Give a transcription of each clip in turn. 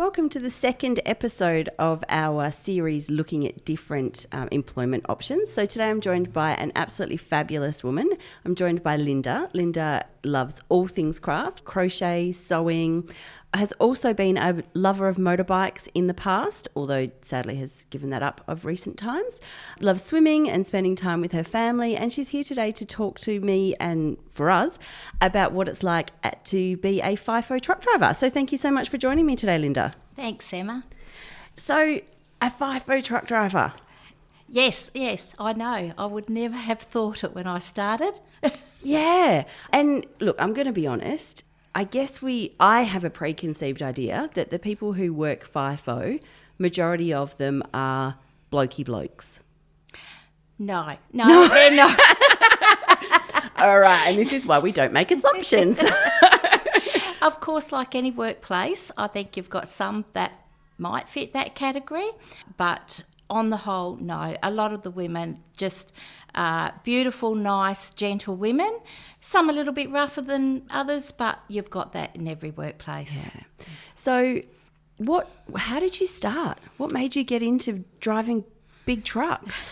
Welcome to the second episode of our series looking at different employment options. So today I'm joined by an absolutely fabulous woman. I'm joined by Linda. Linda loves all things craft, crochet, sewing, has also been a lover of motorbikes in the past, although sadly has given that up of recent times. Loves swimming and spending time with her family, and she's here today to talk to me and for us about what it's like to be a FIFO truck driver. So thank you so much for joining me today, Linda. Thanks, Emma. So, a FIFO truck driver. Yes, I know. I would never have thought it when I started. Yeah. And look, I'm going to be honest. I guess I have a preconceived idea that the people who work FIFO, majority of them are blokey blokes. No, they're not. All right, and this is why we don't make assumptions. Of course, like any workplace, I think you've got some that might fit that category, but on the whole, no. A lot of the women just beautiful, nice, gentle women. Some a little bit rougher than others, but you've got that in every workplace. Yeah. So how did you start? What made you get into driving big trucks?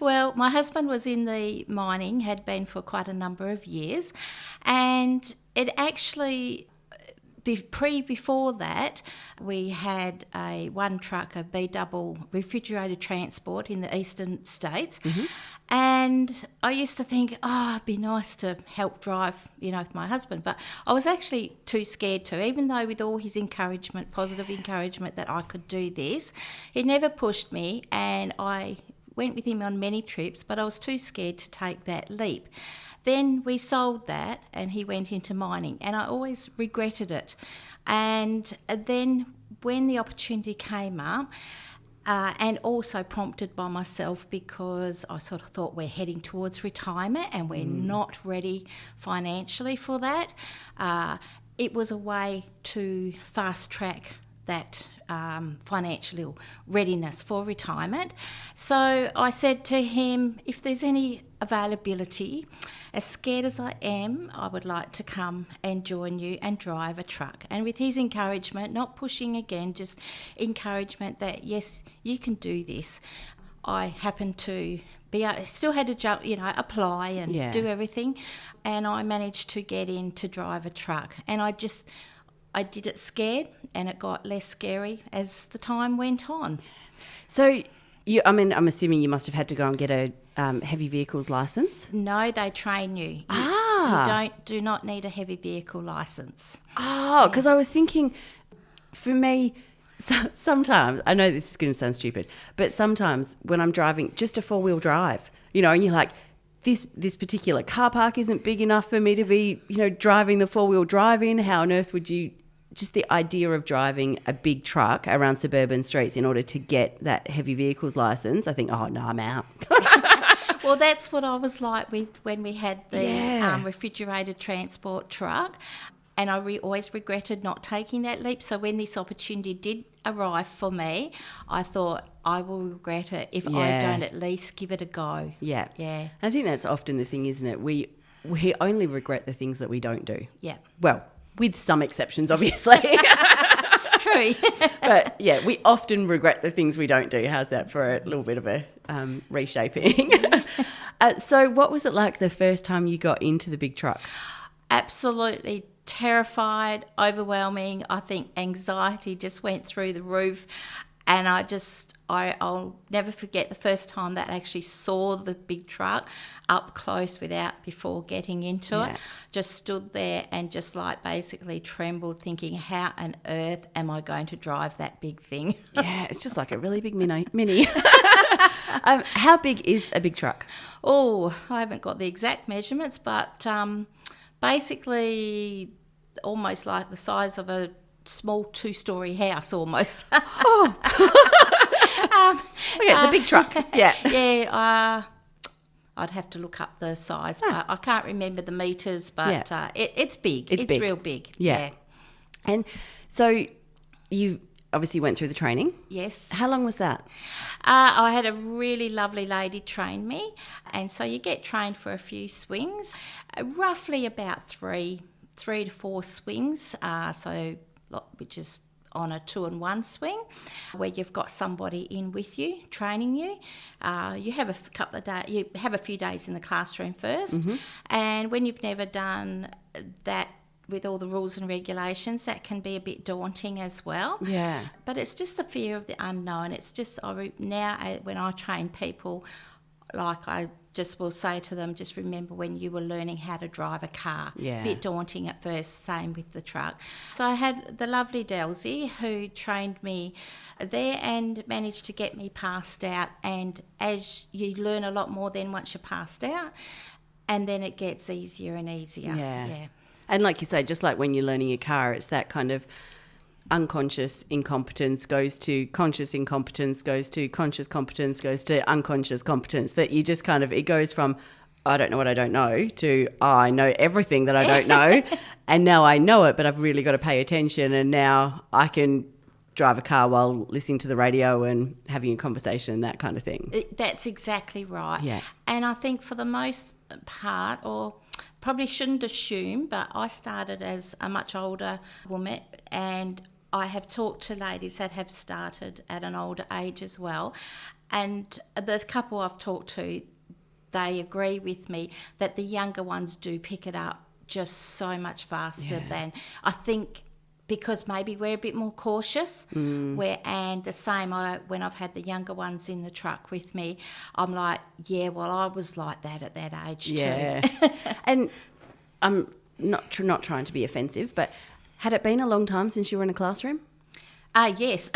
Well, my husband was in the mining, had been for quite a number of years, and it actually... Before that, we had one truck, a B-double refrigerated transport in the eastern states, and I used to think, it'd be nice to help drive, with my husband, but I was actually too scared to, even though with all his encouragement, positive encouragement that I could do this, he never pushed me, and I went with him on many trips, but I was too scared to take that leap. Then we sold that and he went into mining, and I always regretted it. And then when the opportunity came up, and also prompted by myself because I sort of thought we're heading towards retirement and we're not ready financially for that, it was a way to fast track that financial readiness for retirement. So I said to him, if there's any availability, as scared as I am, I would like to come and join you and drive a truck. And with his encouragement, not pushing again, just encouragement that yes, you can do this. I happened to still had to jump, apply and do everything, and I managed to get in to drive a truck. And I did it scared, and it got less scary as the time went on. So, I'm assuming you must have had to go and get a heavy vehicles license? No, they train you. You do not need a heavy vehicle license. Oh, because I was thinking, for me, sometimes, I know this is going to sound stupid, but sometimes when I'm driving just a four-wheel drive, and you're like, this particular car park isn't big enough for me to be, driving the four-wheel drive in. How on earth would you... Just the idea of driving a big truck around suburban streets in order to get that heavy vehicles license, I think, I'm out. Well, that's what I was like when we had the refrigerated transport truck, and I always regretted not taking that leap. So when this opportunity did arrive for me, I thought I will regret it if I don't at least give it a go. Yeah. I think that's often the thing, isn't it? We only regret the things that we don't do. Yeah. Well, with some exceptions, obviously. True. But, yeah, we often regret the things we don't do. How's that for a little bit of a reshaping? So what was it like the first time you got into the big truck? Absolutely terrified, overwhelming. I think anxiety just went through the roof. And I'll never forget the first time that I actually saw the big truck up close before getting into it. Just stood there and just basically trembled, thinking, how on earth am I going to drive that big thing? Yeah, it's just like a really big mini. How big is a big truck? Oh, I haven't got the exact measurements, but basically almost like the size of a small two-storey house almost. Okay, it's a big truck. Yeah. I'd have to look up the size, but I can't remember the metres, but it's big. It's big. Real big. Yeah. And so you obviously went through the training. Yes. How long was that? I had a really lovely lady train me, and so you get trained for a few swings, roughly about three to four swings, which is on a 2-in-1 swing where you've got somebody in with you, training you. You have you have a few days in the classroom first, and when you've never done that with all the rules and regulations, that can be a bit daunting as well. Yeah. But it's just the fear of the unknown. It's just now when I train people, like I just will say to them, just remember when you were learning how to drive a car. Yeah. Bit daunting at first, same with the truck. So I had the lovely Delzy who trained me there and managed to get me passed out. And as you learn a lot more then once you're passed out, and then it gets easier and easier. Yeah. And like you say, just like when you're learning a car, it's that kind of unconscious incompetence goes to conscious incompetence, goes to conscious competence, goes to unconscious competence, that you just kind of, it goes from, I don't know what I don't know, to, I know everything that I don't know, and now I know it, but I've really got to pay attention, and now I can drive a car while listening to the radio and having a conversation, that kind of thing. That's exactly right. Yeah. And I think for the most part, or probably shouldn't assume, but I started as a much older woman, and I have talked to ladies that have started at an older age as well. And the couple I've talked to, they agree with me that the younger ones do pick it up just so much faster than, I think, because maybe we're a bit more cautious. And the same, when I've had the younger ones in the truck with me, I'm like, yeah, well, I was like that at that age too. And I'm not trying to be offensive, but had it been a long time since you were in a classroom? Yes.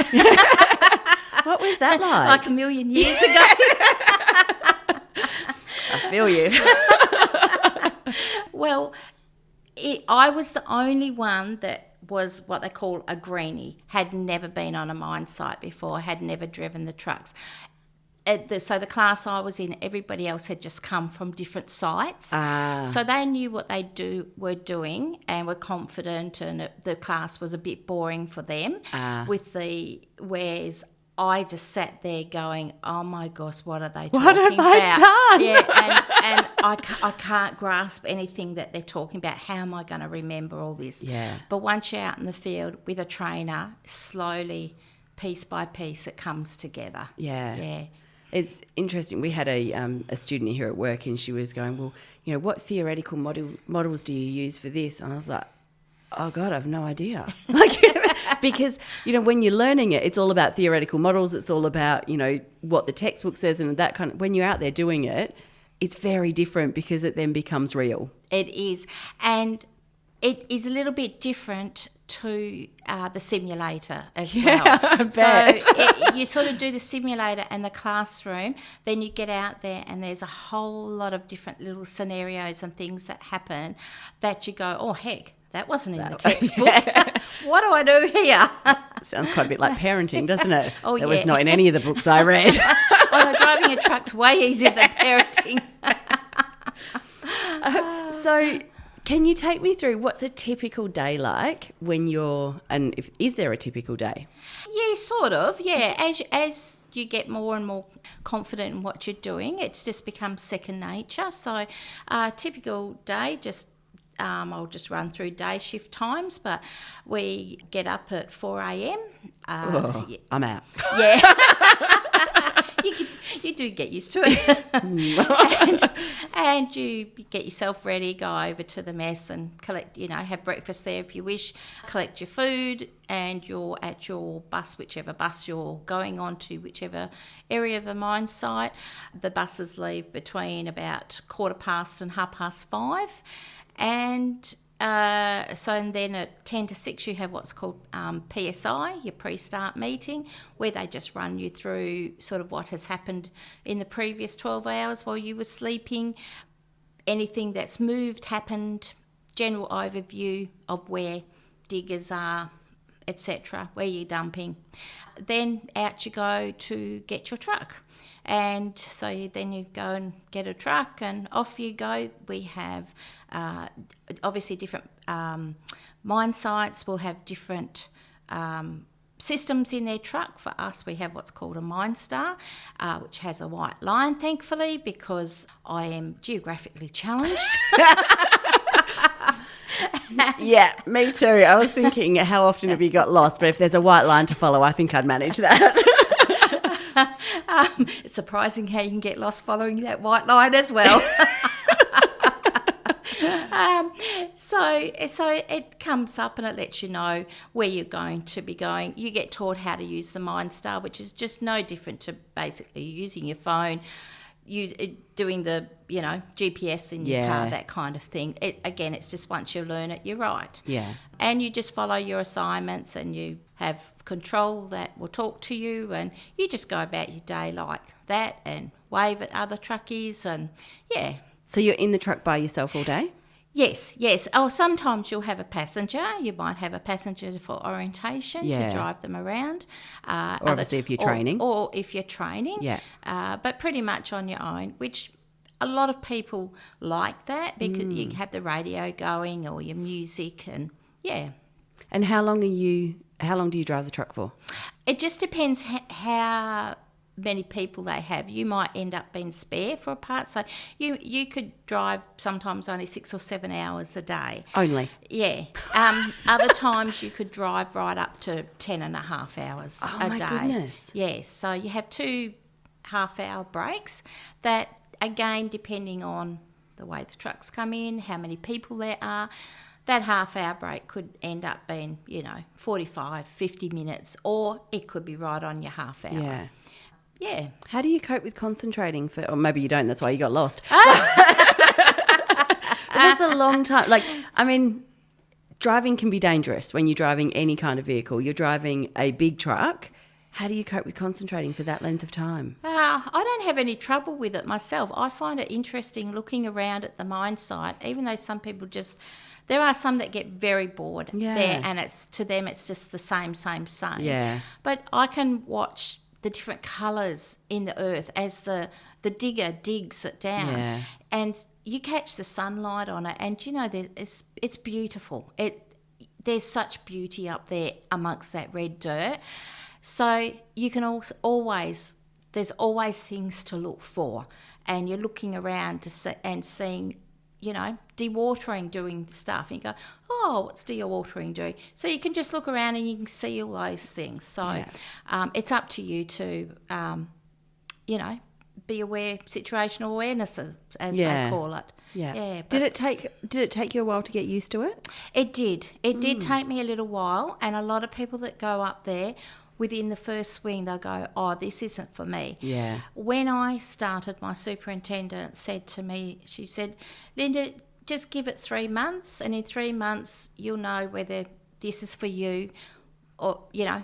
What was that like? Like a million years ago. I feel you. Well, I was the only one that was what they call a greenie, had never been on a mine site before, had never driven the trucks. So the class I was in, everybody else had just come from different sites. So they knew what they were doing and were confident, and the class was a bit boring for them. Whereas I just sat there going, oh my gosh, what are they talking about? What have I done? Yeah, and I can't grasp anything that they're talking about. How am I going to remember all this? Yeah. But once you're out in the field with a trainer, slowly, piece by piece, it comes together. Yeah. It's interesting. We had a student here at work, and she was going, well, what theoretical models do you use for this? And I was like, oh God, I have no idea. Because, when you're learning it, it's all about theoretical models. It's all about, what the textbook says and that kind of, when you're out there doing it, it's very different because it then becomes real. It is. And it is a little bit different to the simulator as well. I bet. So you sort of do the simulator and the classroom, then you get out there and there's a whole lot of different little scenarios and things that happen that you go, oh, heck, that wasn't in the textbook. What do I do here? Sounds quite a bit like parenting, doesn't it? Oh, That was not in any of the books I read. No, driving a truck's way easier than parenting. So can you take me through what's a typical day like when is there a typical day? Yeah, sort of, yeah. As you get more and more confident in what you're doing, it's just becomes second nature. So typical day, I'll just run through day shift times, but we get up at 4 a.m. I'm out. Yeah. You do get used to it. and you get yourself ready, go over to the mess and collect, have breakfast there if you wish, collect your food, and you're at your bus, whichever bus you're going on to, whichever area of the mine site. The buses leave between about 5:15 and 5:30. And then at 10 to 6 you have what's called PSI, your pre-start meeting, where they just run you through sort of what has happened in the previous 12 hours while you were sleeping, anything that's moved, happened, general overview of where diggers are, etc., where you're dumping. Then out you go to get your truck. And so then you go and get a truck and off you go. We have obviously different mine sites will have different systems in their truck. For us, we have what's called a Mine Star, which has a white line, thankfully, because I am geographically challenged. Yeah, me too. I was thinking, how often have you got lost? But if there's a white line to follow, I think I'd manage that. It's surprising how you can get lost following that white line as well. So it comes up and it lets you know where you're going to be going. You get taught how to use the MindStar, which is just no different to basically using your phone, doing the GPS in your car, that kind of thing. It's just once you learn it, you're right. Yeah. And you just follow your assignments and you have control that will talk to you, and you just go about your day like that and wave at other truckies and yeah. So you're in the truck by yourself all day? Yes. Oh, sometimes you'll have a passenger. You might have a passenger for orientation to drive them around. Or obviously if you're training. Or if you're training. Yeah. But pretty much on your own, which a lot of people like that because you have the radio going or your music and yeah. And how long do you drive the truck for? It just depends how many people they have. You might end up being spare for a part, so you could drive sometimes only 6 or 7 hours a day Only? Yeah. Other times you could drive right up to 10.5 hours a day. Oh my goodness. Yes, so you have 2 half-hour breaks that, again, depending on the way the trucks come in, how many people there are, that half-hour break could end up being 45, 50 minutes, or it could be right on your half hour. Yeah. How do you cope with concentrating or maybe you don't, that's why you got lost. But that's a long time. Driving can be dangerous when you're driving any kind of vehicle. You're driving a big truck. How do you cope with concentrating for that length of time? I don't have any trouble with it myself. I find it interesting looking around at the mine site, even though some people there are some that get very bored there, and to them it's just the same. Yeah. But I can watch the different colours in the earth as the digger digs it down, and you catch the sunlight on it, and it's beautiful. There's such beauty up there amongst that red dirt. So you can there's always things to look for, and you're looking around and seeing, dewatering doing stuff. And you go, oh, what's dewatering doing? So you can just look around and you can see all those things. So it's up to you to, be aware, situational awareness, as they call it. Yeah. Did it take you a while to get used to it? It did. It did take me a little while, and a lot of people that go up there, within the first swing, they'll go, oh, this isn't for me. Yeah. When I started, my superintendent said to me, she said, Linda, just give it 3 months, and in 3 months you'll know whether this is for you or,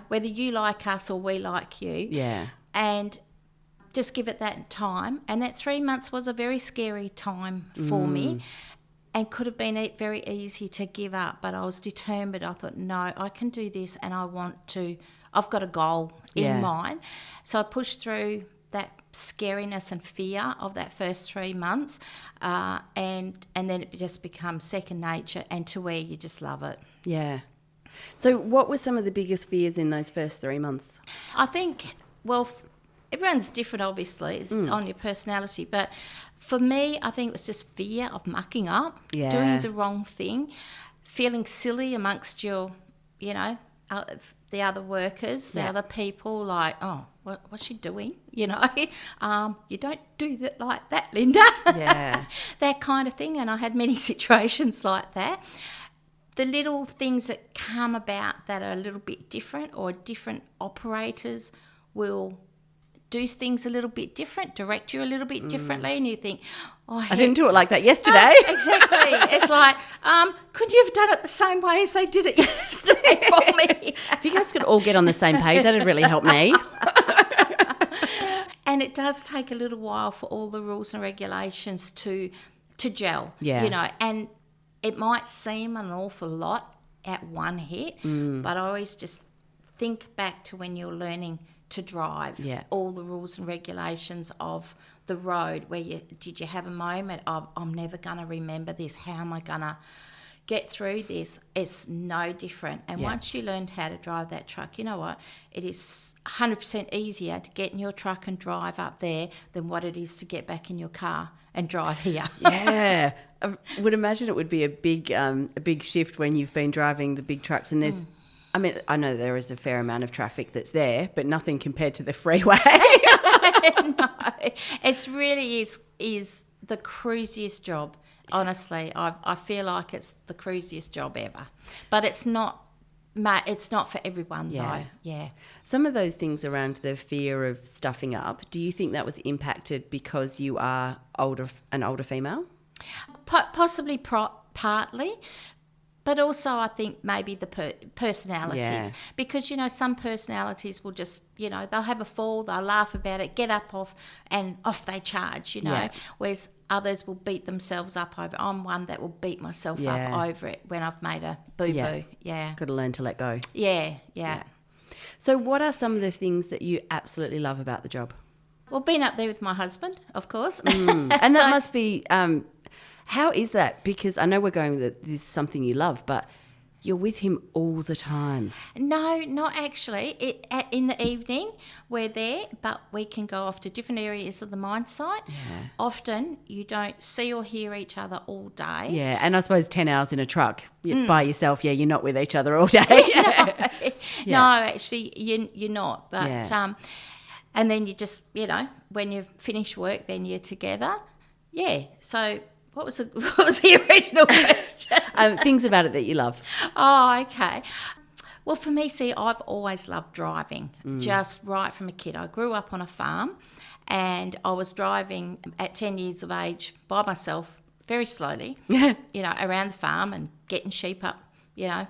whether you like us or we like you. Yeah. And just give it that time. And that 3 months was a very scary time for me, and could have been very easy to give up, but I was determined. I thought, no, I can do this, and I've got a goal in mind. So I pushed through that scariness and fear of that first 3 months, and then it just becomes second nature, and to where you just love it. Yeah. So what were some of the biggest fears in those first 3 months? I think, everyone's different, obviously, on your personality, but for me, I think it was just fear of mucking up, doing the wrong thing, feeling silly amongst your, the other workers, the other people, like, oh, what's she doing? You don't do that like that, Linda. Yeah. That kind of thing. And I had many situations like that. The little things that come about that are a little bit different, or different operators will do things a little bit different, direct you a little bit differently, and you think, oh, I didn't do it like that yesterday. Exactly. It's like, could you have done it the same way as they did it yesterday for me? If you guys could all get on the same page, that'd really help me. And it does take a little while for all the rules and regulations to gel, and it might seem an awful lot at one hit, but I always just think back to when you're learning to drive, all the rules and regulations of the road, where did you have a moment of, I'm never going to remember this, how am I going to get through this? It's no different. And once you learned how to drive that truck, you know what, it is 100% easier to get in your truck and drive up there than what it is to get back in your car and drive here. Yeah. I would imagine it would be a big shift when you've been driving the big trucks and there's, I mean, I know there is a fair amount of traffic that's there, but nothing compared to the freeway. No, it's really is the cruisiest job. Honestly, I feel like it's the cruisiest job ever. But it's not for everyone though. Yeah. Some of those things around the fear of stuffing up, do you think that was impacted because you are an older female? Possibly partly. But also I think maybe the personalities, because, some personalities will just, they'll have a fall, they'll laugh about it, get up off they charge, whereas others will beat themselves up over it. I'm one that will beat myself up over it when I've made a boo-boo. Yeah. Got to learn to let go. Yeah. So what are some of the things that you absolutely love about the job? Well, being up there with my husband, of course. And that must be... how is that? Because I know we're going that this is something you love, but you're with him all the time. No, not actually. In the evening, we're there, but we can go off to different areas of the mine site. Yeah. Often, you don't see or hear each other all day. Yeah, and I suppose 10 hours in a truck by yourself, you're not with each other all day. No, actually, you're not. But and then you just, when you finish work, then you're together. Yeah, so... What was the original question? Things about it that you love. Oh, okay. Well, for me, I've always loved driving, just right from a kid. I grew up on a farm and I was driving at 10 years of age by myself very slowly, around the farm and getting sheep up,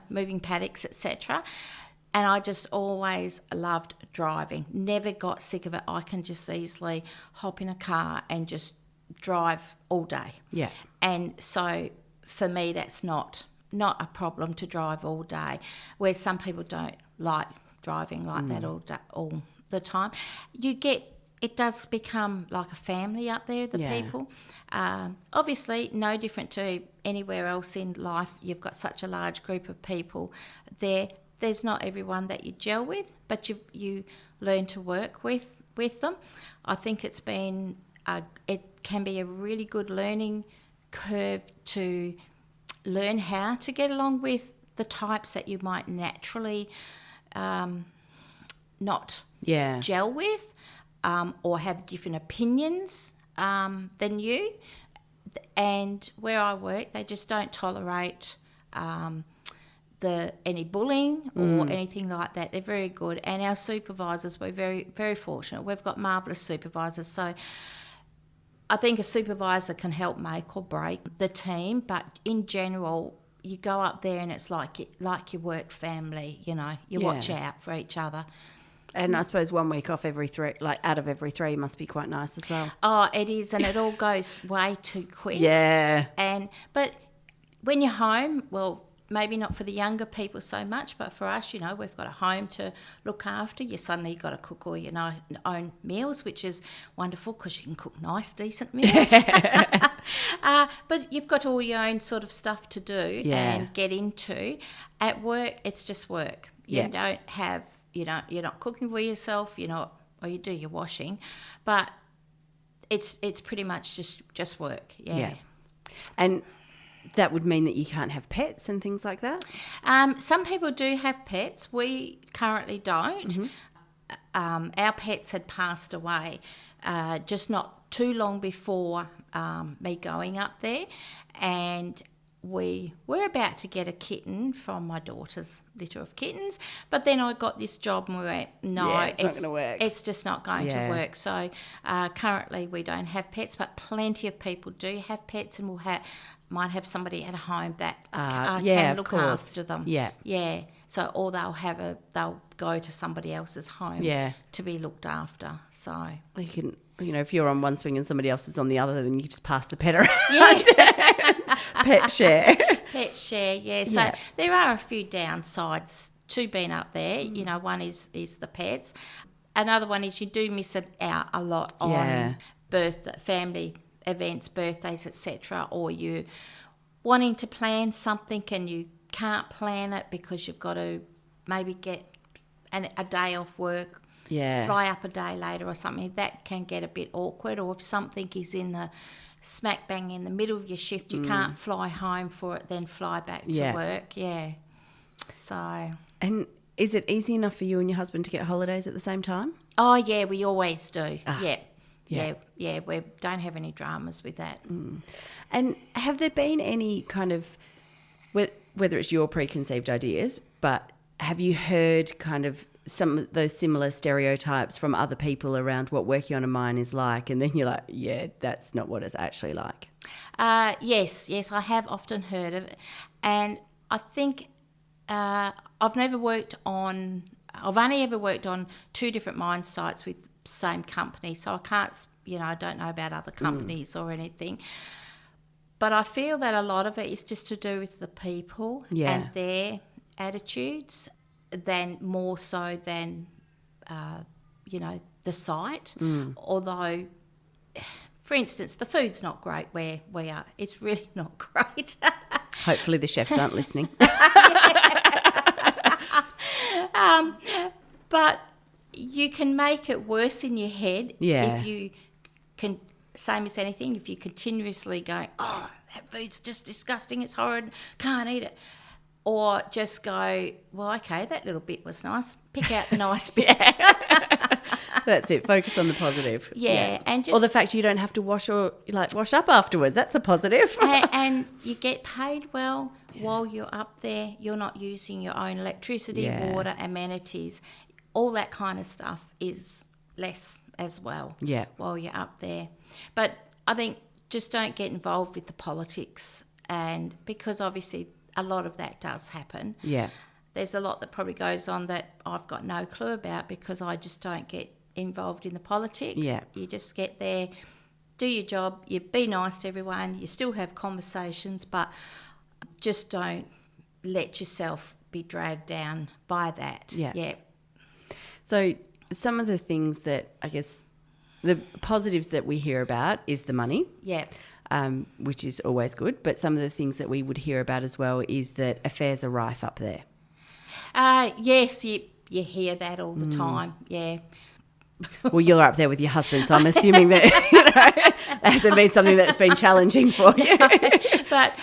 moving paddocks, etc. And I just always loved driving, never got sick of it. I can just easily hop in a car and just drive all day. Yeah. And so for me that's not a problem to drive all day, where some people don't like driving like that all the time. It does become like a family up there, the people. Obviously no different to anywhere else in life. You've got such a large group of people there. There's not everyone that you gel with, but you learn to work with them. I think it's been it can be a really good learning curve to learn how to get along with the types that you might naturally not gel with, or have different opinions than you. And where I work, they just don't tolerate any bullying or anything like that. They're very good. And our supervisors, we're very, very fortunate. We've got marvellous supervisors. So I think a supervisor can help make or break the team, but in general, you go up there and it's like your work family, you watch out for each other. And I suppose 1 week off out of every three must be quite nice as well. Oh, it is, and it all goes way too quick. Yeah. But when you're home, well, maybe not for the younger people so much, but for us, we've got a home to look after. You suddenly got to cook all your own meals, which is wonderful because you can cook nice, decent meals. But you've got all your own sort of stuff to do and get into. At work, it's just work. You don't have, you're not cooking for yourself, or you do your washing, but it's pretty much just work. Yeah. And that would mean that you can't have pets and things like that? Some people do have pets. We currently don't. Our pets had passed away just not too long before me going up there, and we were about to get a kitten from my daughter's litter of kittens, but then I got this job and we went, no, it's not going to work. It's just not going to work. So currently we don't have pets, but plenty of people do have pets, and might have somebody at home that can look after them. Yeah. So, or they'll go to somebody else's home to be looked after. So you can, if you're on one swing and somebody else is on the other, then you just pass the pet around. Yeah. Pet share. Pet share, yeah. So there are a few downsides to being up there. One is the pets. Another one is you do miss it out a lot on family events, birthdays, etc., or you wanting to plan something and you can't plan it because you've got to maybe get a day off work, fly up a day later or something. That can get a bit awkward. Or if something is in the smack bang in the middle of your shift. You can't fly home for it, then fly back to work. Yeah. So. And is it easy enough for you and your husband to get holidays at the same time? Oh, yeah, we always do. Yeah. We don't have any dramas with that. And have there been any kind of, whether it's your preconceived ideas, but have you heard kind of some of those similar stereotypes from other people around what working on a mine is like, and then you're like, yeah, that's not what it's actually like? Yes, I have often heard of it. And I think I've only ever worked on 2 different mine sites with the same company, so I can't, I don't know about other companies or anything. But I feel that a lot of it is just to do with the people and their attitudes, more so than, the site. Although, for instance, the food's not great where we are. It's really not great. Hopefully the chefs aren't listening. But you can make it worse in your head if you can, same as anything, if you continuously go, oh, that food's just disgusting, it's horrid, can't eat it. Or just go, well, okay, that little bit was nice. Pick out the nice bits. That's it. Focus on the positive. Yeah. And just, or the fact you don't have to wash up afterwards. That's a positive. and you get paid well while you're up there. You're not using your own electricity, water, amenities. All that kind of stuff is less as well while you're up there. But I think just don't get involved with the politics, and because obviously a lot of that does happen. Yeah. There's a lot that probably goes on that I've got no clue about because I just don't get involved in the politics. Yeah. You just get there, do your job, you be nice to everyone, you still have conversations, but just don't let yourself be dragged down by that. Yeah. So some of the things that I guess the positives that we hear about is the money. Yeah. Which is always good. But some of the things that we would hear about as well is that affairs are rife up there. Yes, you hear that all the time, yeah. Well, you're up there with your husband, so I'm assuming that that hasn't been something that's been challenging for you. But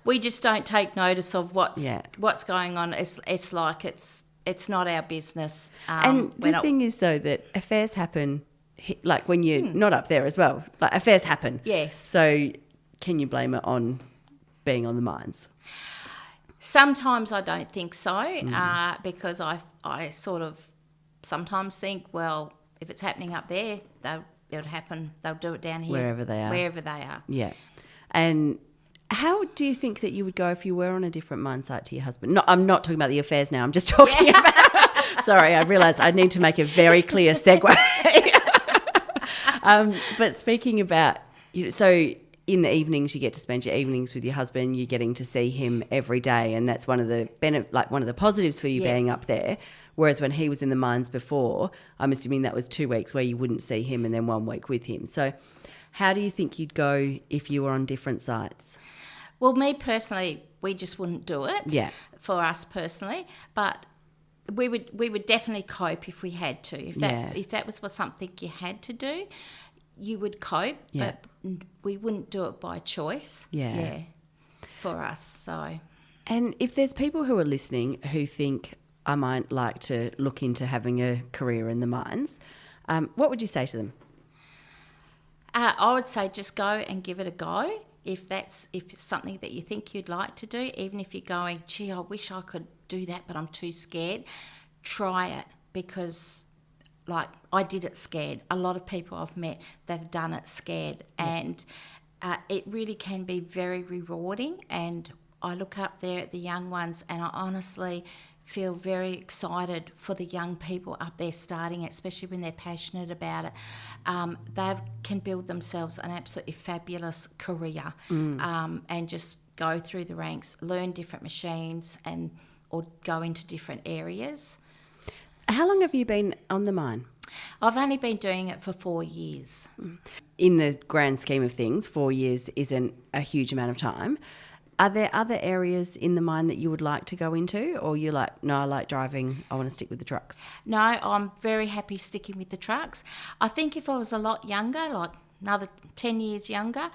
we just don't take notice of what's going on. It's like it's not our business. And the thing is, though, that affairs happen. Like when you're not up there as well, like affairs happen. Yes. So can you blame it on being on the mines? Sometimes I don't think so, because I sort of sometimes think, well, if it's happening up there, it'll happen. They'll do it down here. Wherever they are. Yeah. And how do you think that you would go if you were on a different mine site to your husband? No, I'm not talking about the affairs now. I'm just talking about... Sorry, I realised I need to make a very clear segue. But speaking about, so in the evenings you get to spend your evenings with your husband, you're getting to see him every day, and that's one of the one of the positives for you being up there. Whereas when he was in the mines before, I'm assuming that was 2 weeks where you wouldn't see him and then 1 week with him. So how do you think you'd go if you were on different sites? Well, me personally, we just wouldn't do it. Yeah. For us personally, but we would definitely cope if we had to. If that was something you had to do, you would cope, but we wouldn't do it by choice. Yeah. For us, so. And if there's people who are listening who think I might like to look into having a career in the mines, what would you say to them? I would say just go and give it a go. If it's something that you think you'd like to do, even if you're going, gee, I wish I could do that, but I'm too scared, try it, because like I did it scared. A lot of people I've met, they've done it scared, and it really can be very rewarding. And I look up there at the young ones, and I honestly feel very excited for the young people up there starting it, especially when they're passionate about it. They can build themselves an absolutely fabulous career, and just go through the ranks, learn different machines, or go into different areas. How long have you been on the mine? I've only been doing it for 4 years. In the grand scheme of things, 4 years isn't a huge amount of time. Are there other areas in the mine that you would like to go into, or you're like, no, I like driving, I want to stick with the trucks? No, I'm very happy sticking with the trucks. I think if I was a lot younger, like another 10 years younger,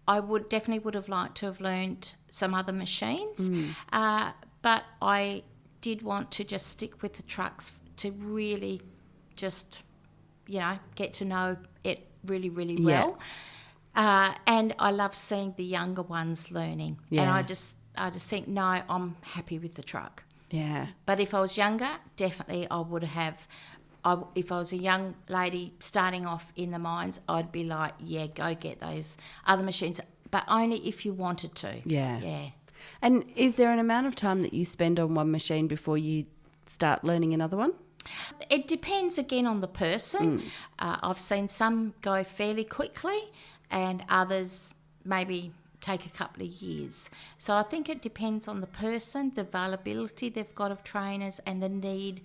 I definitely would have liked to have learned some other machines, but I did want to just stick with the trucks to really just, get to know it really, really well. And I love seeing the younger ones learning. Yeah. And I just think, no, I'm happy with the truck. Yeah. But if I was younger, definitely I would have. If I was a young lady starting off in the mines, I'd be like, yeah, go get those other machines, but only if you wanted to. Yeah. Yeah. And is there an amount of time that you spend on one machine before you start learning another one? It depends again on the person. I've seen some go fairly quickly and others maybe take a couple of years. So I think it depends on the person, the availability they've got of trainers, and the need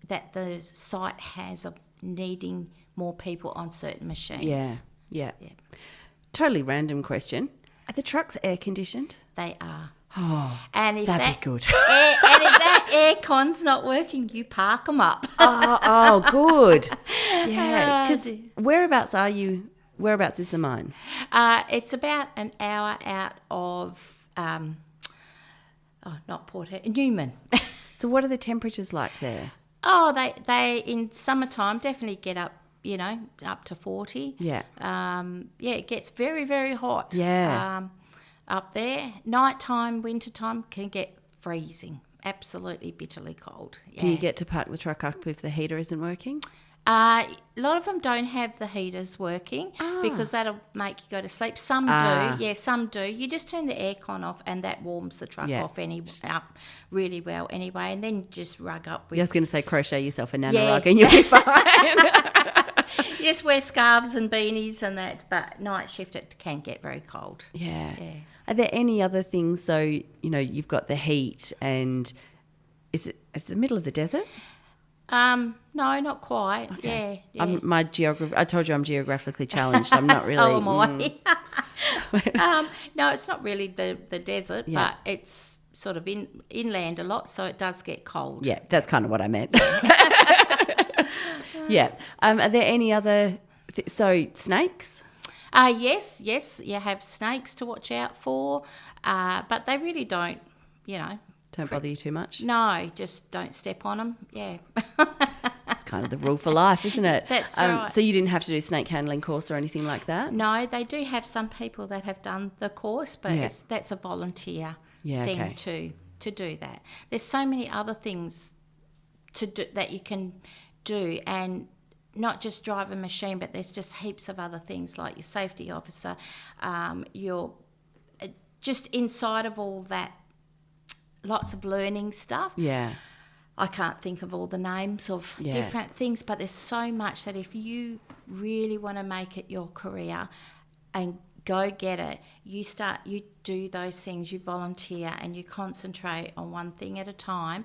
that the site has of needing more people on certain machines. Yeah. Totally random question. Are the trucks air conditioned? They are. Oh, and if that'd be good. If that air con's not working, you park them up. oh, good. Yeah, because whereabouts are you? Whereabouts is the mine? It's about an hour out of, not Port Newman. So what are the temperatures like there? Oh, they in summertime definitely get up, up to 40. Yeah. It gets very, very hot. Yeah. Up there. Nighttime, wintertime can get freezing. Absolutely bitterly cold. Yeah. Do you get to park the truck up if the heater isn't working? A lot of them don't have the heaters working because that'll make you go to sleep. Some do. Yeah, some do. You just turn the aircon off and that warms the truck off up really well anyway, and then just rug up with... I was going to say crochet yourself a nana rug and you'll be fine. Just wear scarves and beanies and that, but night shift it can get very cold. Yeah. Are there any other things? So, you've got the heat and is it the middle of the desert? No, not quite. Okay. Yeah. I told you I'm geographically challenged. I'm not really. So am I. No, it's not really the desert, but it's sort of inland a lot, so it does get cold. Yeah, that's kind of what I meant. Yeah. Are there any other? Snakes? Yes. You have snakes to watch out for, but they really don't. Don't bother you too much? No, just don't step on them. Yeah. It's kind of the rule for life, isn't it? That's right. So you didn't have to do a snake handling course or anything like that? No, they do have some people that have done the course, but that's a volunteer thing to do that. There's so many other things to do that you can do, and not just drive a machine, but there's just heaps of other things like your safety officer, you're just inside of all that. Lots of learning stuff. Yeah. I can't think of all the names of different things, but there's so much that if you really want to make it your career and go get it, you do those things, you volunteer and you concentrate on one thing at a time.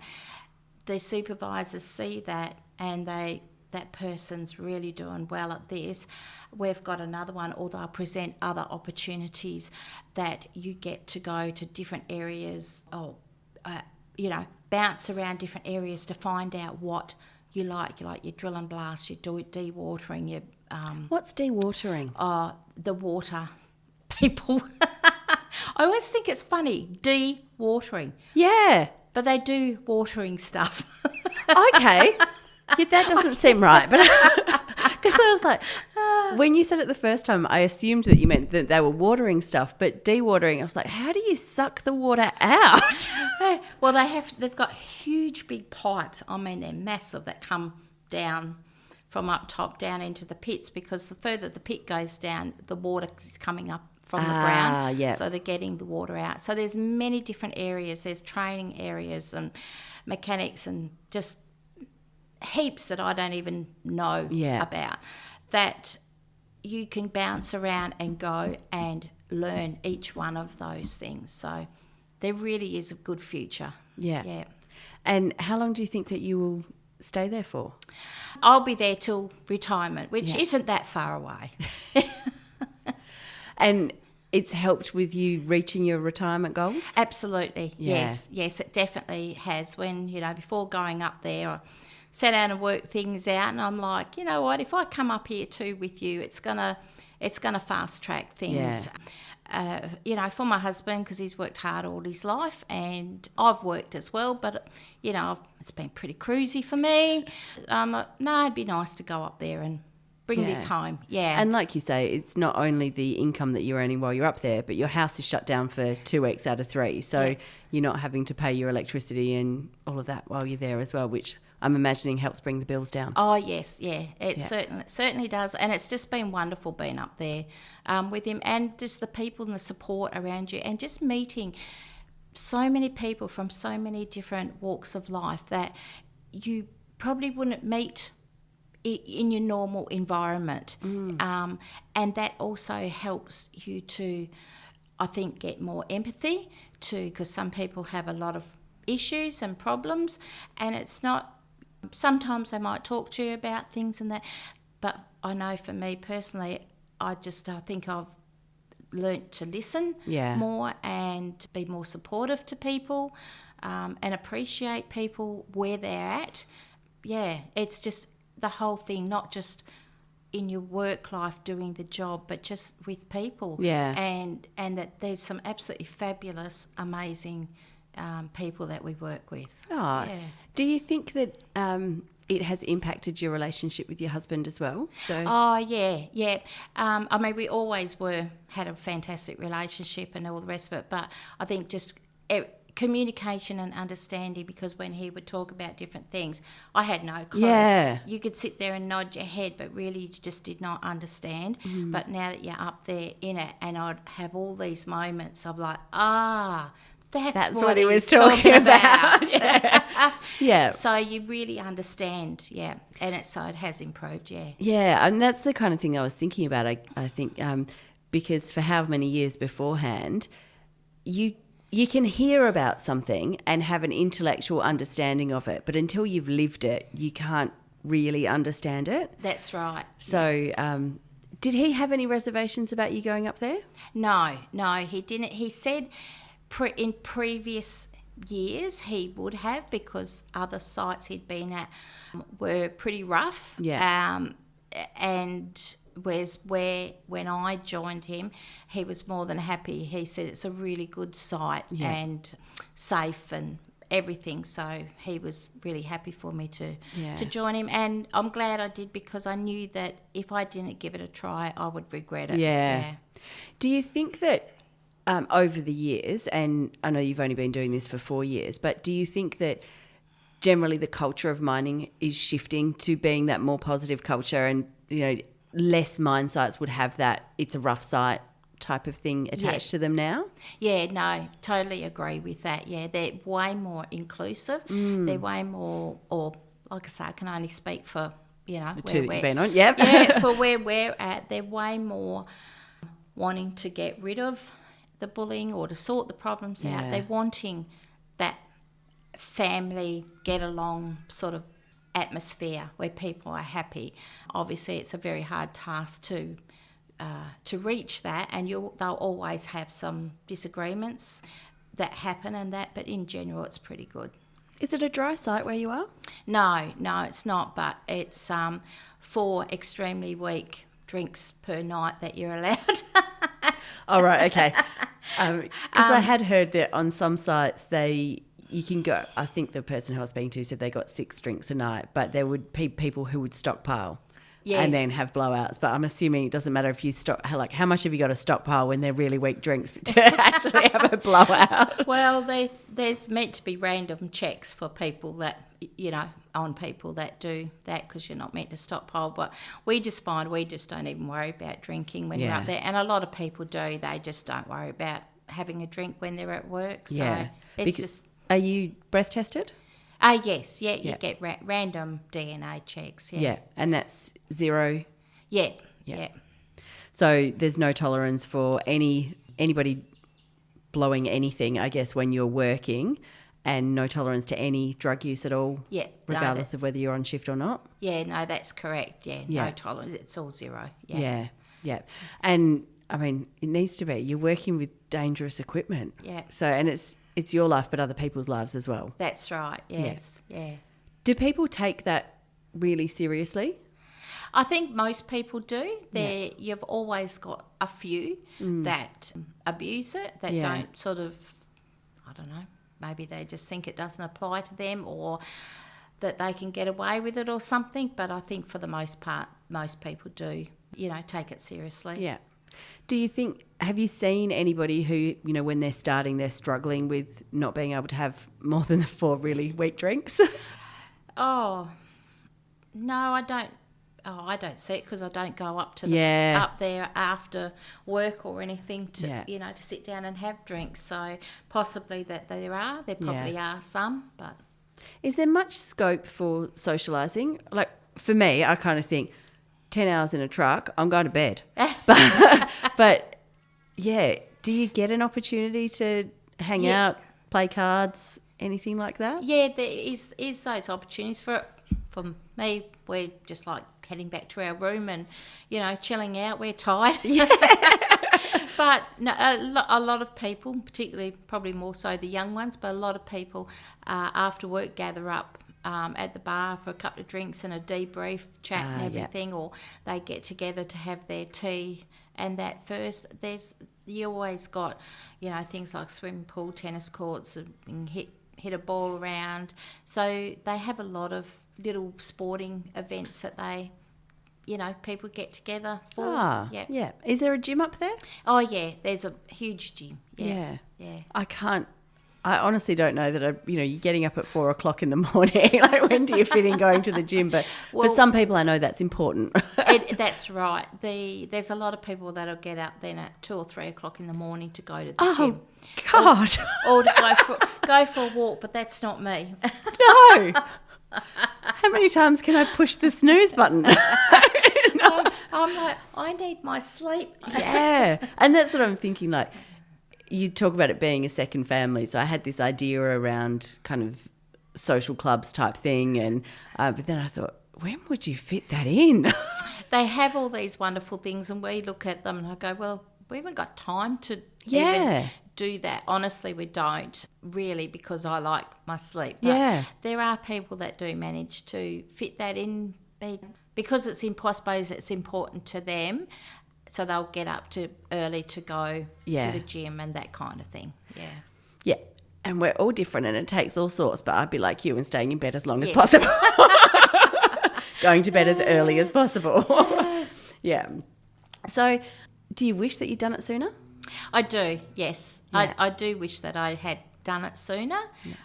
The supervisors see that and that person's really doing well at this. We've got another one, or they'll present other opportunities that you get to go to different areas or bounce around different areas to find out what you like. You like your drill and blast, your dewatering, your... What's dewatering? The water people. I always think it's funny, dewatering. Yeah. But they do watering stuff. Okay. Yeah, that doesn't seem right, but... Because I was like, when you said it the first time, I assumed that you meant that they were watering stuff, but dewatering, I was like, how do you suck the water out? Well, they've got huge big pipes. I mean, they're massive that come down from up top down into the pits, because the further the pit goes down, the water is coming up from the ground. Yeah. So they're getting the water out. So there's many different areas. There's training areas and mechanics and just heaps that I don't even know about, that you can bounce around and go and learn each one of those things. So there really is a good future. Yeah. And how long do you think that you will stay there for? I'll be there till retirement, which isn't that far away. And it's helped with you reaching your retirement goals? Absolutely. Yes, it definitely has. When, before going up there, sit down and work things out. And I'm like, you know what? If I come up here too with you, it's gonna fast track things. Yeah. For my husband, because he's worked hard all his life, and I've worked as well, but, it's been pretty cruisy for me. No, it'd be nice to go up there and bring this home. Yeah. And like you say, it's not only the income that you're earning while you're up there, but your house is shut down for 2 weeks out of 3. So you're not having to pay your electricity and all of that while you're there as well, which I'm imagining helps bring the bills down. Oh, yes, yeah. It certainly does. And it's just been wonderful being up there with him, and just the people and the support around you, and just meeting so many people from so many different walks of life that you probably wouldn't meet in your normal environment. And that also helps you to, I think, get more empathy because some people have a lot of issues and problems, and it's not, sometimes they might talk to you about things and that, but I know for me personally, I think I've learnt to listen more and be more supportive to people, and appreciate people where they're at. Yeah, it's just the whole thing, not just in your work life doing the job, but just with people. Yeah. And that there's some absolutely fabulous, amazing people that we work with. Oh, yeah. Do you think that it has impacted your relationship with your husband as well? Oh, yeah. I mean, we always had a fantastic relationship and all the rest of it, but I think just communication and understanding, because when he would talk about different things, I had no clue. Yeah. You could sit there and nod your head, but really you just did not understand. But now that you're up there in it, and I'd have all these moments of like, that's what he was talking about. Yeah. So you really understand, and it has improved, Yeah, and that's the kind of thing I was thinking about, I think, because for how many years beforehand, you can hear about something and have an intellectual understanding of it, but until you've lived it, you can't really understand it. That's right. So did he have any reservations about you going up there? No, he didn't. He said in previous years he would have, because other sites he'd been at were pretty rough. Yeah. And when I joined him, he was more than happy. He said it's a really good site and safe and everything. So he was really happy for me to join him. And I'm glad I did, because I knew that if I didn't give it a try, I would regret it. Yeah. Do you think that over the years, and I know you've only been doing this for 4 years, but do you think that generally the culture of mining is shifting to being that more positive culture, and, less mine sites would have that it's a rough site type of thing attached to them now? Yeah, no, totally agree with that. Yeah, they're way more inclusive. They're way more, or like I say, I can only speak for, the two that you've been on. Yep. Yeah, for where we're at, they're way more wanting to get rid of the bullying or to sort the problems out. They're wanting that family get along sort of atmosphere where people are happy. Obviously, it's a very hard task to reach that, and they'll always have some disagreements that happen and that, but in general, it's pretty good. Is it a dry site where you are? No, it's not, but it's 4 extremely weak drinks per night that you're allowed. Oh, right, okay. Because I had heard that on some sites you can go, I think the person who I was speaking to said they got 6 drinks a night, but there would be people who would stockpile and then have blowouts. But I'm assuming it doesn't matter if you how much have you got to stockpile when they're really weak drinks to actually have a blowout? Well, there's meant to be random checks for people that, on people that do that, because you're not meant to stockpile. But we just don't even worry about drinking when we're up there. And a lot of people do. They just don't worry about having a drink when they're at work. So it's just... Are you breath tested? Yes, you get random DNA checks. Yeah, and that's 0? Yeah. So there's no tolerance for anybody blowing anything, I guess, when you're working, and no tolerance to any drug use at all, regardless of whether you're on shift or not? Yeah, no, that's correct. Yeah, no tolerance. It's all 0. Yeah. And, I mean, it needs to be. You're working with dangerous equipment. Yeah. So, and it's your life, but other people's lives as well. That's right, yes. Yeah. Do people take that really seriously? I think most people do. You've always got a few that abuse it, that don't sort of, I don't know, maybe they just think it doesn't apply to them or that they can get away with it or something. But I think for the most part, most people do, take it seriously. Yeah. Do you think, have you seen anybody who, when they're starting, they're struggling with not being able to have more than 4 really weak drinks? Oh, no, I don't. Oh, I don't see it because I don't go up to up there after work or anything to to sit down and have drinks. So possibly that there probably are some, but is there much scope for socialising? Like for me, I kind of think 10 hours in a truck, I'm going to bed. but yeah, do you get an opportunity to hang out, play cards, anything like that? Yeah, there is those opportunities for me. We're just like heading back to our room and, chilling out. We're tired. Yeah. But no, a lot of people, particularly probably more so the young ones, but a lot of people after work gather up at the bar for a couple of drinks and a debrief, chat and everything, or they get together to have their tea. And that first, you always got, things like swimming pool, tennis courts, and hit a ball around. So they have a lot of little sporting events that they, people get together for. Yeah. Is there a gym up there? Oh, yeah. There's a huge gym. Yeah. I honestly don't know that, you're getting up at 4 o'clock in the morning. Like, when do you fit in going to the gym? But for some people, I know that's important. That's right. There's a lot of people that'll get up then at 2 or 3 o'clock in the morning to go to the gym. God. Or to go for a walk, but that's not me. No. How many times can I push the snooze button? I'm like, I need my sleep. Yeah. And that's what I'm thinking, like, you talk about it being a second family. So I had this idea around kind of social clubs type thing. And but then I thought, when would you fit that in? They have all these wonderful things and we look at them and I go, well, we haven't got time to even do that. Honestly, we don't really, because I like my sleep. But there are people that do manage to fit that in because I suppose it's important to them. So they'll get up too early to go to the gym and that kind of thing. Yeah. Yeah. And we're all different and it takes all sorts, but I'd be like you and staying in bed as long as possible. Going to bed as early as possible. Yeah. So do you wish that you'd done it sooner? I do, yes. Yeah. I do wish that I had done it sooner,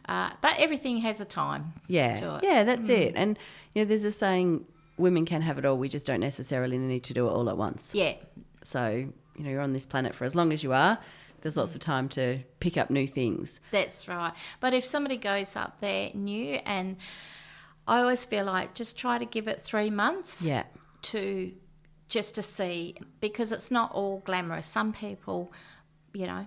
but everything has a time to it. Yeah, that's it. And, there's a saying, women can have it all, we just don't necessarily need to do it all at once. Yeah. So, you're on this planet for as long as you are. There's lots of time to pick up new things. That's right. But if somebody goes up there new, and I always feel like just try to give it 3 months to see, because it's not all glamorous. Some people,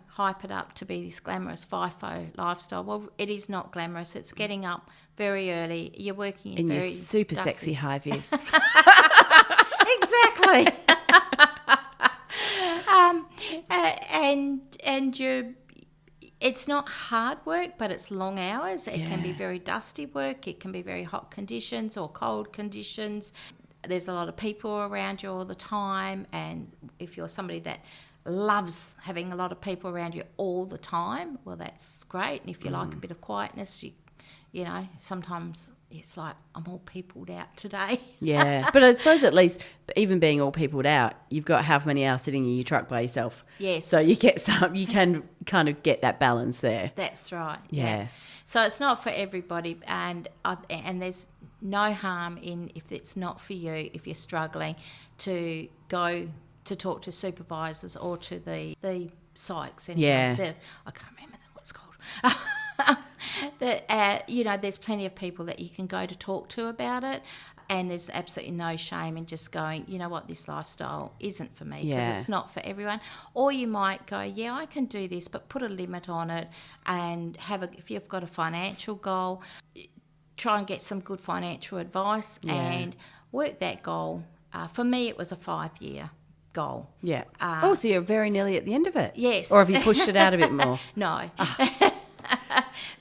hype it up to be this glamorous FIFO lifestyle. Well, it is not glamorous. It's getting up very early. You're working in your super dusty. Sexy high-vis. Exactly. And it's not hard work, but it's long hours. It can be very dusty work. It can be very hot conditions or cold conditions. There's a lot of people around you all the time, and if you're somebody that loves having a lot of people around you all the time, well, that's great. And if you like a bit of quietness, sometimes it's like, I'm all peopled out today. Yeah, but I suppose at least, even being all peopled out, you've got how many hours sitting in your truck by yourself. Yes. So you can kind of get that balance there. That's right. Yeah. So it's not for everybody, and there's no harm in, if it's not for you, if you're struggling, to go to talk to supervisors or to the psychs. Anyway. I can't remember what it's called. There's plenty of people that you can go to talk to about it, and there's absolutely no shame in just going, you know what, this lifestyle isn't for me, because it's not for everyone. Or you might go, I can do this, but put a limit on it, and if you've got a financial goal, try and get some good financial advice and work that goal. For me, it was a 5-year goal. Yeah. So you're very nearly at the end of it. Yes. Or have you pushed it out a bit more? No.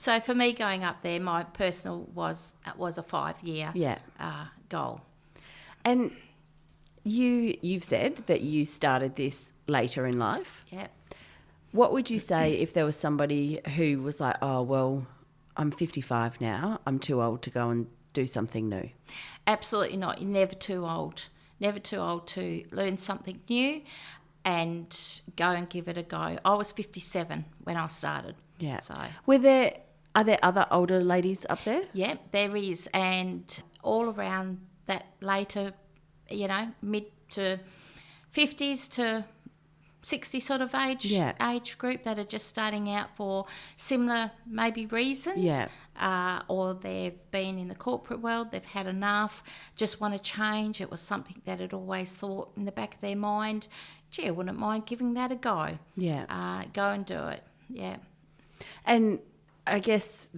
So for me going up there, my personal was a 5-year goal. And you've said that you started this later in life. Yeah. What would you say if there was somebody who was like, oh, well, I'm 55 now, I'm too old to go and do something new? Absolutely not. You're never too old. Never too old to learn something new and go and give it a go. I was 57 when I started. Yeah. So are there other older ladies up there? yeah, there is. And all around that later, mid to 50s to 60 sort of age group that are just starting out for similar maybe reasons. Yeah. Or they've been in the corporate world, they've had enough, just want to change. It was something that had always thought in the back of their mind, gee, I wouldn't mind giving that a go. Yeah. Go and do it. Yeah. And I guess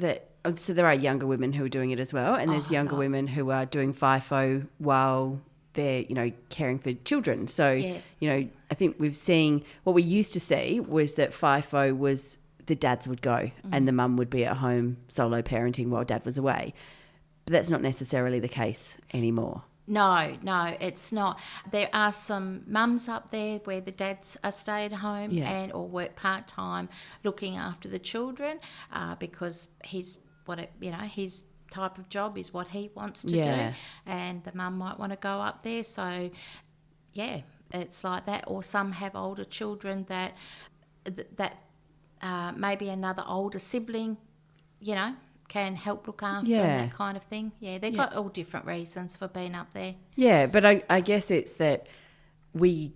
so there are younger women who are doing it as well, and there's younger women who are doing FIFO while they're, caring for children. So, I think what we used to see was that FIFO was the dads would go and the mum would be at home solo parenting while dad was away. But that's not necessarily the case anymore. No, it's not. There are some mums up there where the dads are stay at home or work part-time looking after the children because his type of job is what he wants to do, and the mum might want to go up there. So, it's like that. Or some have older children that maybe another older sibling, can help look after and that kind of thing. Yeah, they've got all different reasons for being up there. Yeah, but I guess it's that we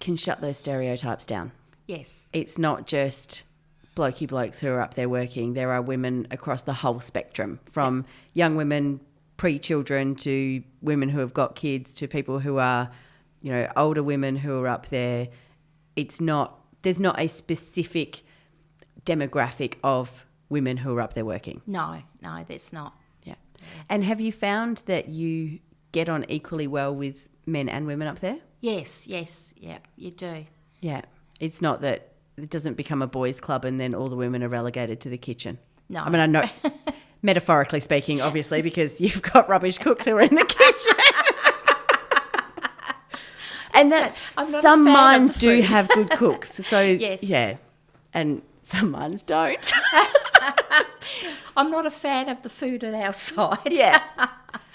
can shut those stereotypes down. Yes. It's not just blokey blokes who are up there working. There are women across the whole spectrum, from young women, pre-children, to women who have got kids, to people who are, older women who are up there. There's not a specific demographic of women who are up there working. No, there's not. Yeah. And have you found that you get on equally well with men and women up there? Yes, you do. Yeah. It's not that it doesn't become a boys' club and then all the women are relegated to the kitchen. No. I mean, I know, metaphorically speaking, obviously, because you've got rubbish cooks who are in the kitchen. And some mines do have good cooks. So, yeah, and some mines don't. I'm not a fan of the food at our site. Yeah.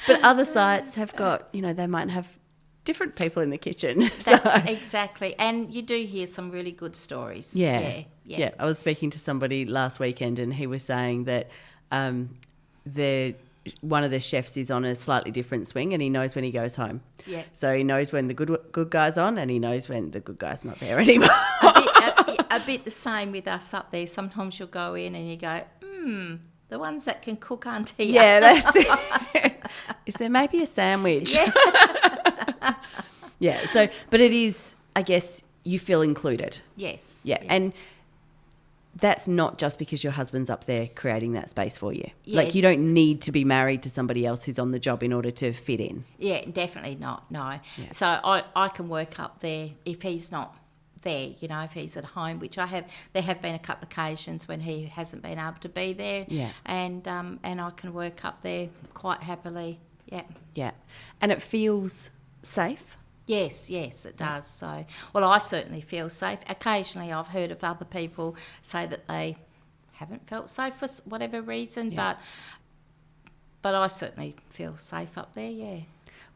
But other sites have got, they might have different people in the kitchen. Exactly. And you do hear some really good stories. Yeah. I was speaking to somebody last weekend and he was saying that one of the chefs is on a slightly different swing and he knows when he goes home. Yeah. So he knows when the good guy's on and he knows when the good guy's not there anymore. A bit the same with us up there. Sometimes you'll go in and you go, the ones that can cook aren't here. Yeah, that's it. Is there maybe a sandwich? Yeah. Yeah, so, but it is, I guess, you feel included. Yes. Yeah, and that's not just because your husband's up there creating that space for you. Yeah. Like, you don't need to be married to somebody else who's on the job in order to fit in. Yeah, definitely not, no. Yeah. So I can work up there if he's not there, if he's at home, which there have been a couple of occasions when he hasn't been able to be there. Yeah. And I can work up there quite happily, yeah. Yeah. And it feels safe? Yes, it does. So, well, I certainly feel safe. Occasionally I've heard of other people say that they haven't felt safe for whatever reason, but I certainly feel safe up there, yeah.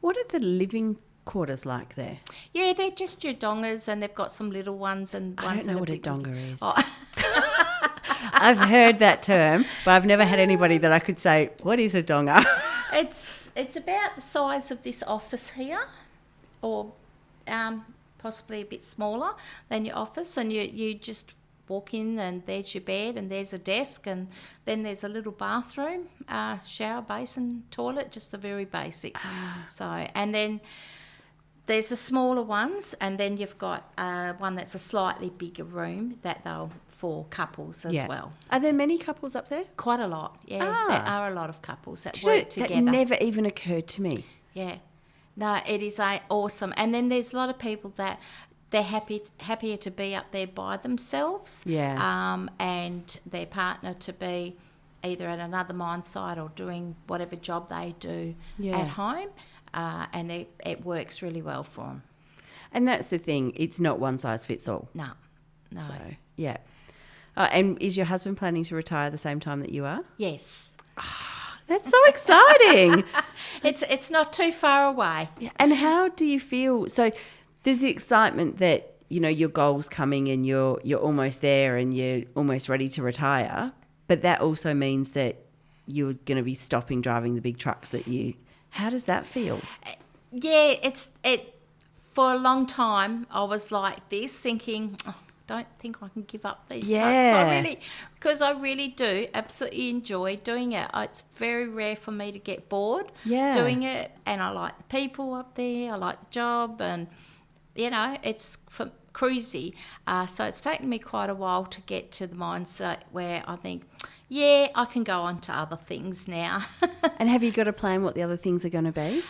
What are the living quarters like there? Yeah, they're just your dongas and they've got some little ones and I ones don't know what a big. donga is. Oh. I've heard that term, but I've never had anybody that I could say, what is a donga? It's about the size of this office here, or possibly a bit smaller than your office, and you just walk in and there's your bed and there's a desk and then there's a little bathroom, shower, basin, toilet, just the very basics. So, and then there's the smaller ones, and then you've got one that's a slightly bigger room that they'll for couples as well. Are there many couples up there? Quite a lot, yeah. There are a lot of couples that work together. That never even occurred to me. Yeah. No, it is awesome. And then there's a lot of people that they're happier to be up there by themselves. Yeah. And their partner to be either at another mine site or doing whatever job they do Yeah. at home, and it works really well for them. And that's the thing. It's not one size fits all. No. So, yeah. And is your husband planning to retire the same time that you are? Yes. That's so exciting. It's not too far away. Yeah. And how do you feel? So there's the excitement that, your goal's coming and you're almost there and you're almost ready to retire. But that also means that you're going to be stopping driving the big trucks how does that feel? Yeah, for a long time I was like this, thinking, don't think I can give up these trucks. Because I really do absolutely enjoy doing it. It's very rare for me to get bored doing it, and I like the people up there, I like the job, and it's cruisy. So it's taken me quite a while to get to the mindset where I think, I can go on to other things now. And have you got a plan what the other things are going to be?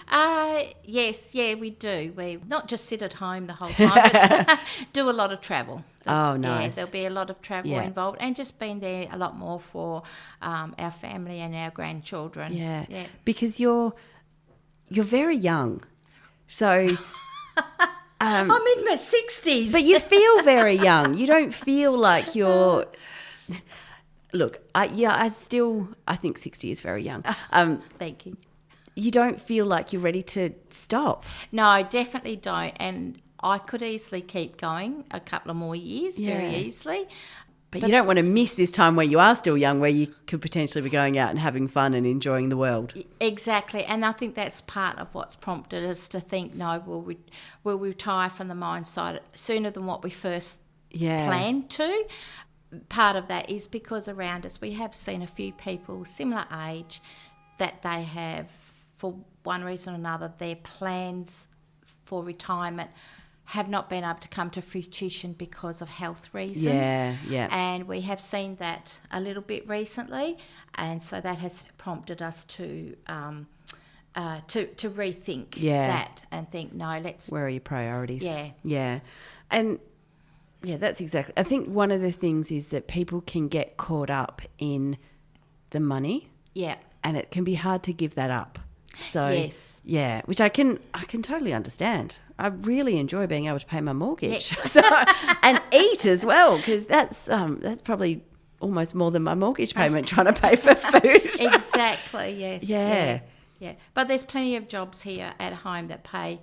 Yes, we do. We not just sit at home the whole time, but do a lot of travel. Oh, nice. Yeah, there'll be a lot of travel involved, and just being there a lot more for our family and our grandchildren. Yeah. Because you're very young. So... I'm in my 60s. But you feel very young. You don't feel like you're... Look, I think 60 is very young. Thank you. You don't feel like you're ready to stop. No, I definitely don't. And I could easily keep going a couple of more years, very easily. But you don't want to miss this time where you are still young, where you could potentially be going out and having fun and enjoying the world. Exactly. And I think that's part of what's prompted us to think, no, we'll retire from the mine site sooner than what we first planned to. Part of that is because around us we have seen a few people similar age that they have, for one reason or another, their plans for retirement have not been able to come to fruition because of health reasons. Yeah. And we have seen that a little bit recently, and so that has prompted us to rethink that and think, no, where are your priorities? Yeah. And that's exactly. I think one of the things is that people can get caught up in the money. Yeah. And it can be hard to give that up. So yes. Yeah, which I can totally understand. I really enjoy being able to pay my mortgage. Yes. And eat as well, because that's probably almost more than my mortgage payment trying to pay for food. Exactly, yes. Yeah. But there's plenty of jobs here at home that pay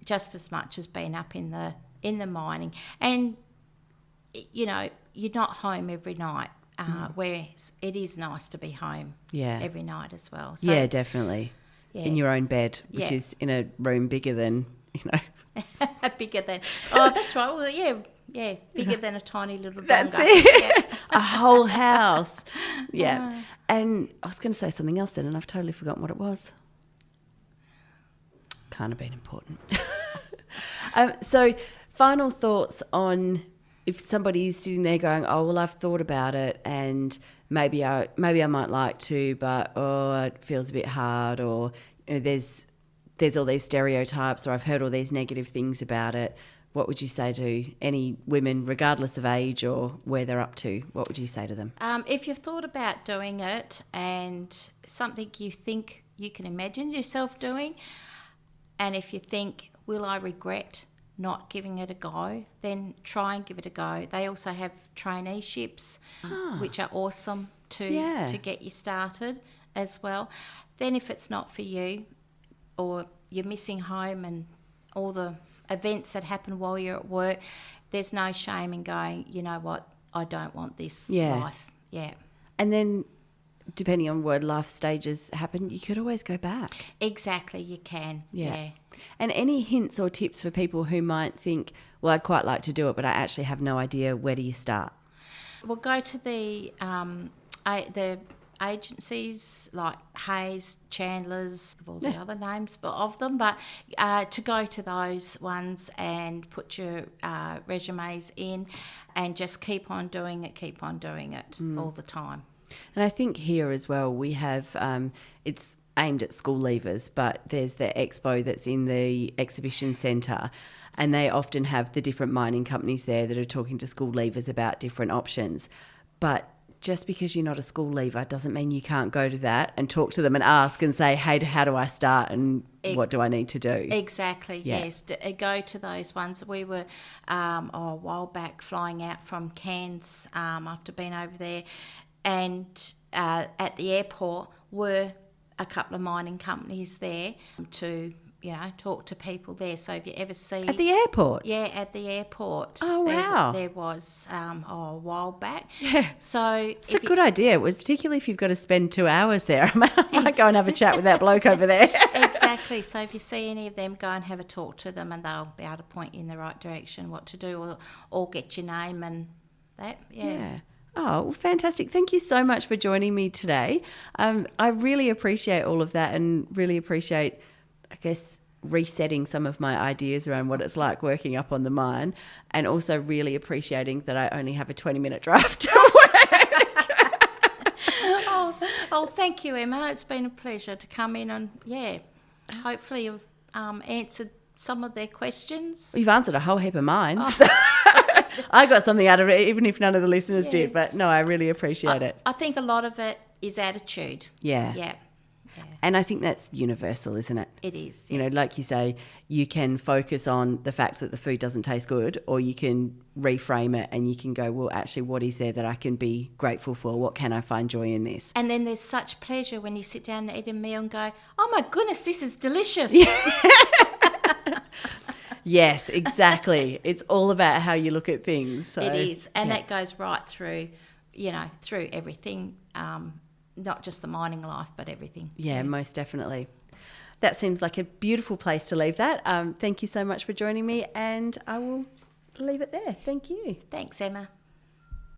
just as much as being up in the mining. And you're not home every night, where it is nice to be home every night as well. So, definitely. Yeah. In your own bed, which is in a room bigger than, bigger than, that's right. Well, bigger than a tiny little donga. That's it. A whole house. Yeah. And I was going to say something else then, and I've totally forgotten what it was. Can't have been important. So final thoughts on if somebody's sitting there going, oh, well, I've thought about it and maybe I might like to, but it feels a bit hard, or there's all these stereotypes, or I've heard all these negative things about it. What would you say to any women, regardless of age or where they're up to? What would you say to them? If you've thought about doing it and something you think you can imagine yourself doing, and if you think, will I regret not giving it a go, then try and give it a go. They also have traineeships, which are awesome to get you started as well. Then if it's not for you, or you're missing home and all the events that happen while you're at work, there's no shame in going, you know what, I don't want this life. Yeah. And then depending on what life stages happen, you could always go back. Exactly, you can. Yeah. And any hints or tips for people who might think, well, I'd quite like to do it, but I actually have no idea, where do you start? Well, go to the agencies like Hayes, Chandler's, all the other names of them, but to go to those ones and put your resumes in and just keep on doing it all the time. And I think here as well we have, it's aimed at school leavers, but there's the expo that's in the exhibition centre, and they often have the different mining companies there that are talking to school leavers about different options. But just because you're not a school leaver doesn't mean you can't go to that and talk to them and ask and say, hey, how do I start and what do I need to do? Exactly, yes. Go to those ones. We were a while back flying out from Cairns after being over there, and at the airport were a couple of mining companies there to talk to people there. So if you ever see... At the airport? Yeah, at the airport. Oh, wow. There was a while back. Yeah. So it's a good idea, particularly if you've got to spend 2 hours there. I might go and have a chat with that bloke over there. Exactly. So if you see any of them, go and have a talk to them and they'll be able to point you in the right direction, what to do, or get your name and that. Yeah. Oh, well, fantastic. Thank you so much for joining me today. I really appreciate all of that and really appreciate, I guess, resetting some of my ideas around what it's like working up on the mine, and also really appreciating that I only have a 20-minute drive to work. Oh, thank you, Emma. It's been a pleasure to come in and, hopefully you've answered some of their questions. You've answered a whole heap of mine. Oh. So I got something out of it, even if none of the listeners did. But no, I really appreciate it. I think a lot of it is attitude. Yeah. Yeah. And I think that's universal, isn't it? It is. Yeah. Like you say, you can focus on the fact that the food doesn't taste good, or you can reframe it and you can go, well, actually, what is there that I can be grateful for? What can I find joy in this? And then there's such pleasure when you sit down and eat a meal and go, oh, my goodness, this is delicious. Yes, exactly. It's all about how you look at things. So, it is. And that goes right through, through everything, not just the mining life, but everything. Yeah, most definitely. That seems like a beautiful place to leave that. Thank you so much for joining me, and I will leave it there. Thank you. Thanks, Emma.